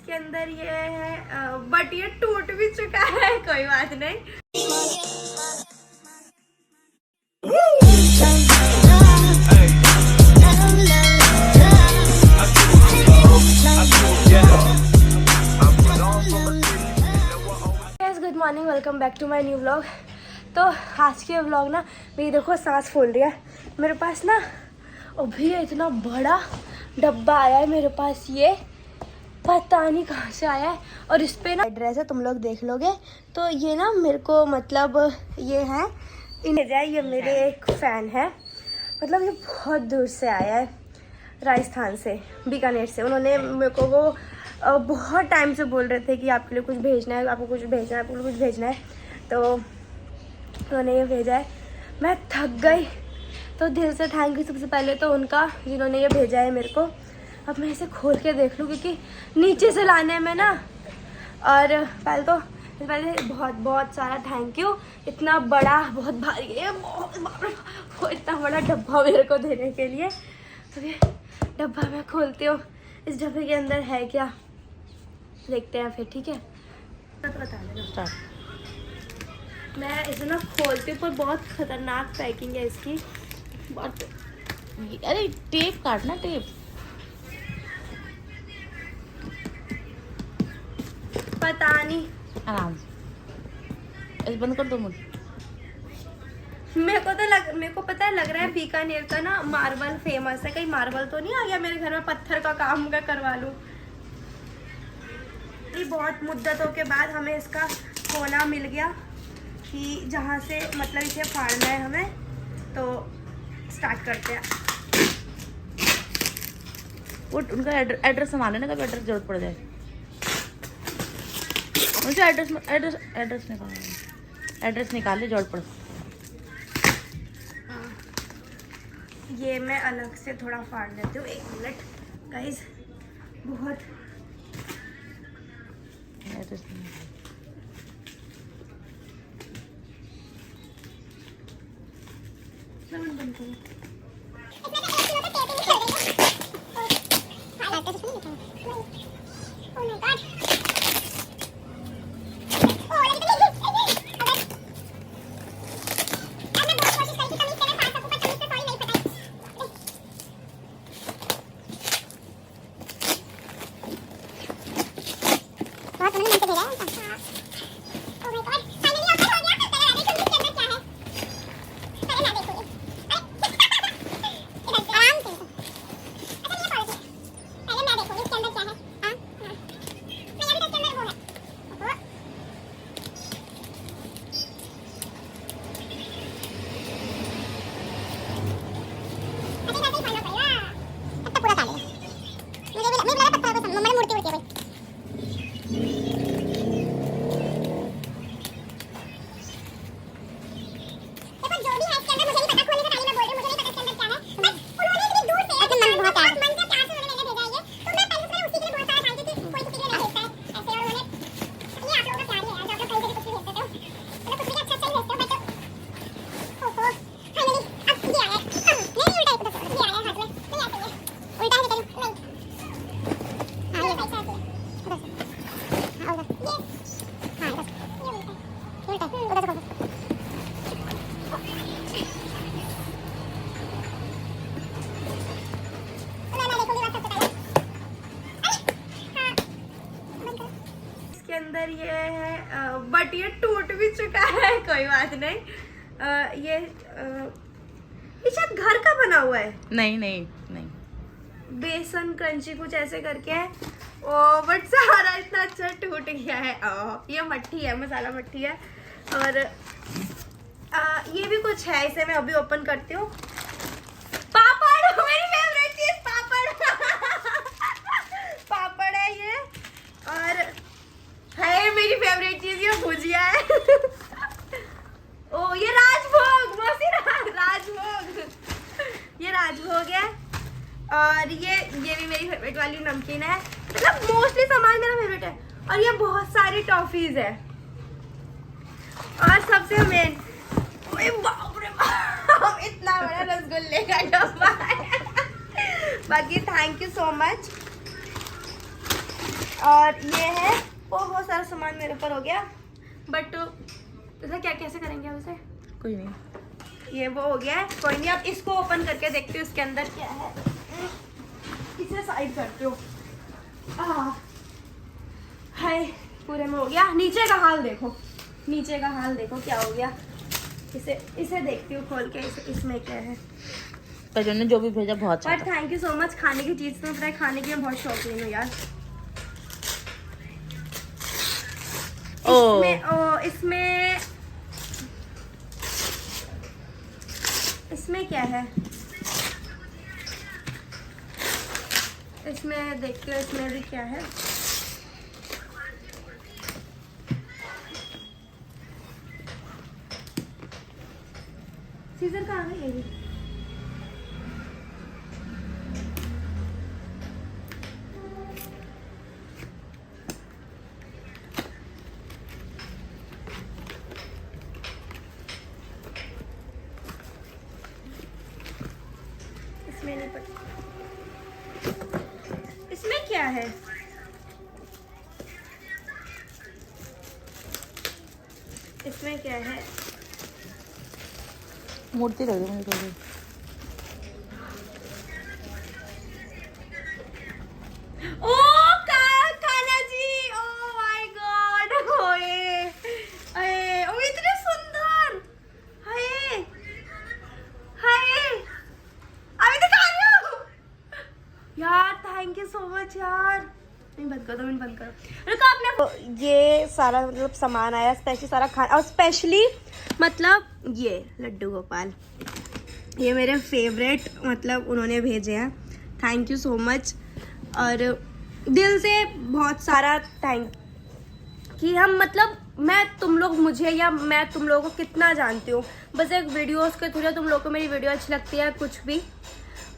इसके अंदर ये है, बट ये टूट भी चुका है, कोई बात नहीं। Good morning, welcome back to my new vlog. तो आज के व्लॉग ना, मेरी देखो सांस फूल रही है। मेरे पास ना अभी इतना बड़ा डब्बा आया है मेरे पास, ये पता नहीं कहाँ से आया है। और इस पे ना एड्रेस है, तुम लोग देख लोगे। तो ये ना मेरे को मतलब ये है ये मेरे एक फ़ैन है, मतलब ये बहुत दूर से आया है, राजस्थान से, बीकानेर से। उन्होंने मेरे को वो बहुत टाइम से बोल रहे थे कि आपके लिए कुछ भेजना है, आपको कुछ भेजना है, आपको कुछ भेजना है। तो उन्होंने ये भेजा है। मैं थक गई, तो दिल से थैंक यू सबसे पहले तो उनका, जिन्होंने ये भेजा है मेरे को। अब मैं इसे खोल के देख लूँ, क्योंकि नीचे से लाने में ना, और पहले बहुत बहुत सारा थैंक यू। इतना बड़ा, बहुत भारी है, वो इतना बड़ा डब्बा मेरे को देने के लिए। तो ये डब्बा मैं खोलती हूँ, इस डब्बे के अंदर है क्या देखते हैं फिर, ठीक है? तो बता देना स्टार्ट। मैं इसे ना खोलती हूँ, पर बहुत खतरनाक पैकिंग है इसकी, बहुत। अरे टेप काटना, टेप। पता नहीं, आराम से इसे बंद कर दो मुझे। मेरे को पता है, लग रहा है बीकानेर का ना मार्बल फेमस है। कहीं मार्बल तो नहीं आ गया मेरे घर में, पत्थर का काम का करवा लूँ। बहुत मुद्दतों के बाद हमें इसका कोना मिल गया, कि जहाँ से मतलब इसे फाड़ना है हमें। तो स्टार्ट करते हैं। वो उनका एड्रेस संभाल लेना, कभी एड्रेस जरूरत पड़ जाए। मुझे एड्रेस निकाल ले, जरूरत पड़। ये मैं अलग से थोड़ा फाड़ लेती हूँ, 1 मिनट गाइस। बहुत बंद करो। अंदर ये है, बट ये टूट भी चुका है, कोई बात नहीं। ये शायद घर का बना हुआ है। नहीं, बेसन क्रंची कुछ ऐसे करके है। ओ बट सारा इतना अच्छा टूट गया है। ये मट्ठी है, मसाला मट्ठी है। और ये भी कुछ है, इसे मैं अभी ओपन करती हूँ। पापड़, मेरी फेवरेट चीज पापड़। पापड़ है ये, और है मेरी फेवरेट चीज ये भुजिया है। ओ ये राजभोग, मौसी राजभोग, ये राजभोग है। और ये भी मेरी फेवरेट वाली नमकीन है। मतलब मोस्टली सामान मेरा फेवरेट है। और ये बहुत सारी टॉफीज है। और सबसे मेन, बाप रे बाप, इतना बड़ा रसगुल्ले का डब्बा है। बाकी थैंक यू सो मच। और ये है बहुत सारा सामान मेरे ऊपर हो गया, बट इसे क्या कैसे करेंगे अब इसे? कोई नहीं, ये वो हो गया है, कोई नहीं। अब इसको ओपन करके देखती हूँ इसके अंदर क्या है। इसे साइड करती हूँ। हाय, पूरे में हो गया। नीचे का हाल देखो, नीचे का हाल देखो क्या हो गया। इसे देखती हूँ खोल के, इसमें क्या है। पर ने जो भी भेजा बहुत अच्छा but thank you so much. खाने की चीज़ तो पता है, खाने की मैं बहुत शौकीन हूँ यार। इसमें क्या है? इसमें देखते हो इसमें भी क्या है। सीजर कहाँ है? ये भी इसमें नहीं पता। इसमें क्या है? इसमें क्या है? मूर्ति लग रही है मुझे। ओ Kanha ji, oh my God, ओए अरे ओ इतने सुंदर। हाय हाय, अभी तो खा रही हूँ यार। थैंक यू सो मच यार। नहीं बंद कर दो, मैंने बंद करो। रुको आपने तो ये सारा मतलब सामान आया, स्पेशली सारा खाना, और स्पेशली मतलब ये लड्डू गोपाल, ये मेरे फेवरेट मतलब उन्होंने भेजे हैं। थैंक यू सो मच, और दिल से बहुत सारा थैंक कि हम मतलब मैं तुम लोग मुझे या मैं तुम लोगों को कितना जानती हूँ। बस एक वीडियोस के थ्रू तुम लोग को मेरी वीडियो अच्छी लगती है, कुछ भी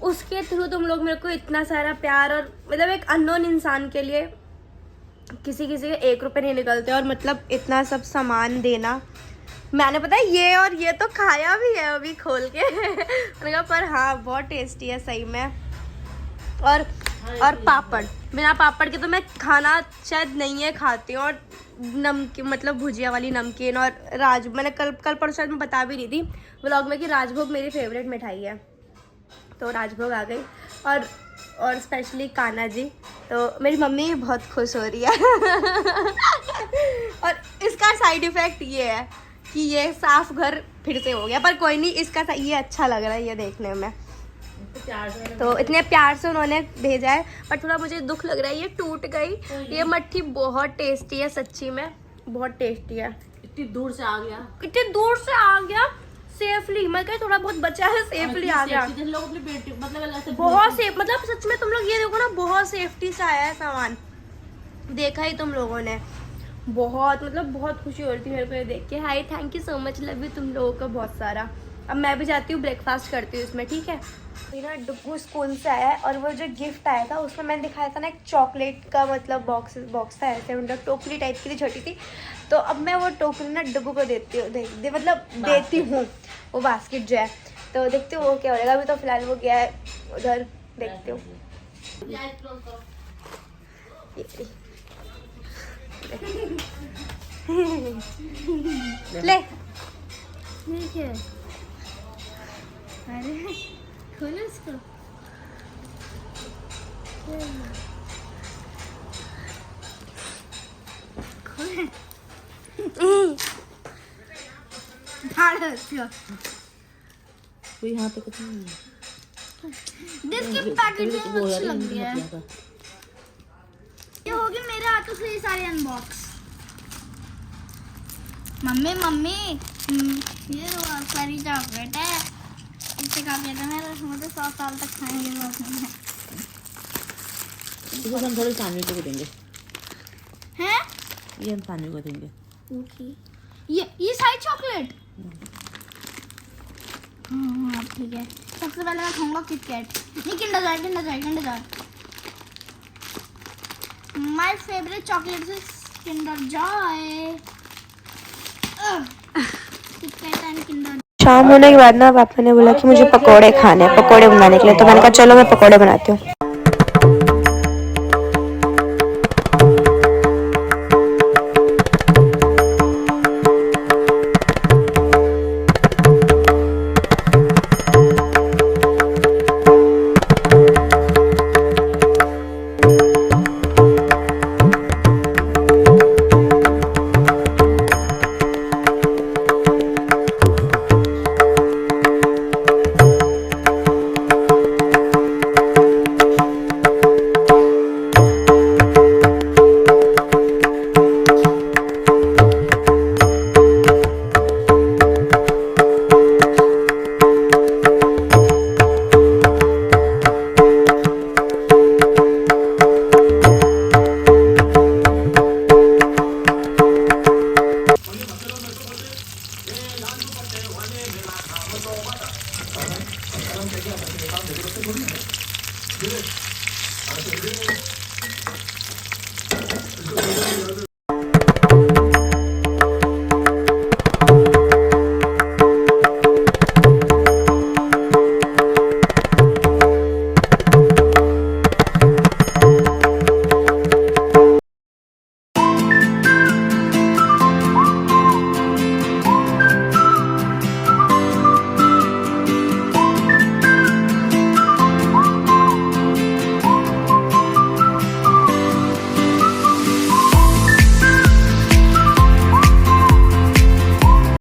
उसके थ्रू तुम लोग मेरे को इतना सारा प्यार, और मतलब एक अननोन इंसान के लिए किसी के 1 रुपये नहीं निकलते, और मतलब इतना सब सामान देना। मैंने पता है ये और ये तो खाया भी है अभी खोल के मैंने कहा पर हाँ बहुत टेस्टी है सही में। और पापड़, बिना पापड़ के तो मैं खाना शायद नहीं है खाती हूँ। और नमकीन मतलब भुजिया वाली नमकीन, और मैंने कल परसों शायद मैं बता भी रही थी व्लॉग में कि राजभोग मेरी फेवरेट मिठाई है, तो राजभोग आ गई। और स्पेशली कान्हा जी, तो मेरी मम्मी बहुत खुश हो रही है और इसका साइड इफ़ेक्ट ये है कि ये साफ घर फिर से हो गया, पर कोई नहीं, इसका ये अच्छा लग रहा है ये देखने में। तो इतने प्यार से उन्होंने भेजा है, पर थोड़ा मुझे दुख लग रहा है ये टूट गई। ये मट्ठी बहुत टेस्टी है, सच्ची में बहुत टेस्टी है। इतनी दूर से आ गया, इतनी दूर से आ गया सेफली। मैं कह थोड़ा बहुत बचा है, सेफली आ गया। लोग अपनी बेटी मतलब बहुत सेफ, मतलब सच में तुम लोग ये देखो ना, बहुत सेफ्टी से आया है सामान। देखा ही तुम लोगों ने, बहुत मतलब बहुत खुशी हो रही थी मेरे को ये देख के। Hi, thank you so much, love you तुम लोगों का बहुत सारा। अब मैं भी जाती हूँ, ब्रेकफास्ट करती हूँ इसमें, ठीक है। मेरा डुग्गू स्कूल से आया है, और वो जो गिफ्ट आया था उसमें मैंने दिखाया था ना एक चॉकलेट का मतलब बॉक्स था ऐसे, मतलब टोकरी टाइप की थी, छोटी सी। तो अब मैं वो टोकरी ना डुग्गू को देती हूँ, देती हूँ वो बास्केट जो है। तो देखती हूँ वो क्या हो जाएगा। अभी तो फिलहाल वो गया है उधर, देखती हूँ। ले ठीक है, अरे खोलो इसको। कोई यहाँ पे कुछ नहीं इसकी पैकेजिंग अच्छी लग रही है। ये हो गया मेरे हाथों से ये सारे अनबॉक्स। मम्मी ये सारी चॉकलेट है, इससे खा के मुझे 100 साल तक खाएंगे इसको हम थोड़ी सानवी को देंगे, हैं? ये हम सानवी को देंगे। ओके, ये सारी चॉकलेट। हाँ ठीक है। सबसे पहले मैं खाऊंगा किटकैट, नहीं Kinder Joy. My favourite chocolate is Kinder Joy. KitKat and Kinder. शाम होने के बाद ना पापा ने बोला कि मुझे पकोड़े खाने हैं, पकोड़े बनाने के लिए। तो मैंने कहा चलो मैं पकोड़े बनाती हूँ।